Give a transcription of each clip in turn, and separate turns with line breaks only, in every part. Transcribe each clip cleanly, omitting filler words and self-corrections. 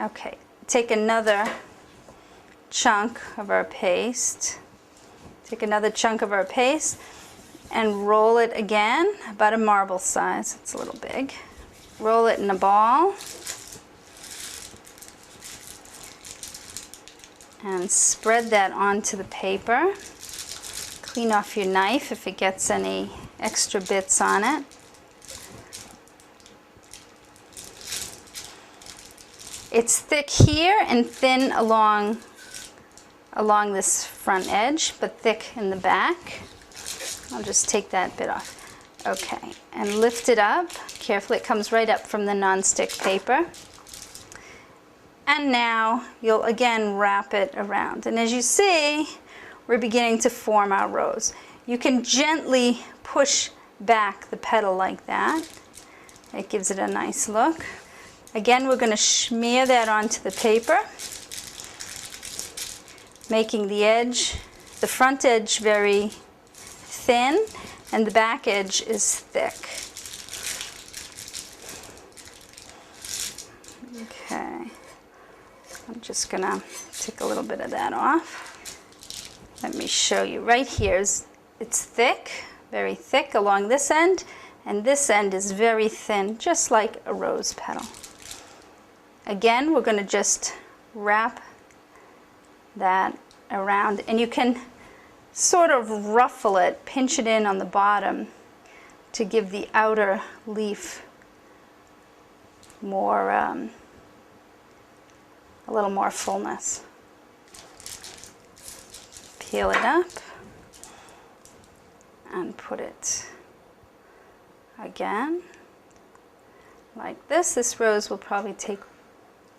Okay, take another chunk of our paste. Take another chunk of our paste and roll it again, about a marble size. It's a little big. Roll it in a ball. And spread that onto the paper. Clean off your knife if it gets any extra bits on it. It's thick here and thin along this front edge, but thick in the back. I'll just take that bit off. Okay, and lift it up. Carefully, it comes right up from the nonstick paper. And now you'll again wrap it around. And as you see, we're beginning to form our rose. You can gently push back the petal like that. It gives it a nice look. Again, we're going to smear that onto the paper, making the edge, the front edge very thin, and the back edge is thick. Okay, I'm just going to take a little bit of that off. Let me show you. Right here, it's thick, very thick along this end, and this end is very thin, just like a rose petal. Again, we're going to just wrap that around, and you can sort of ruffle it, pinch it in on the bottom to give the outer leaf more, a little more fullness. Peel it up and put it again like this. This rose will probably take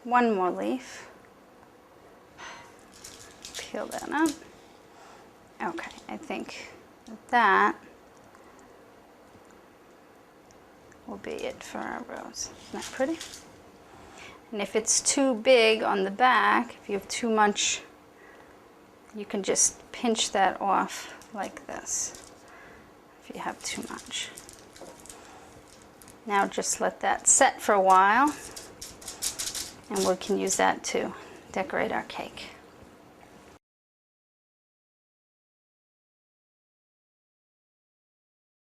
one more leaf. Peel that up. Okay, I think that will be it for our rose. Isn't that pretty? And if it's too big on the back, if you have too much, you can just pinch that off like this if you have too much. Now just let that set for a while, and we can use that to decorate our cake.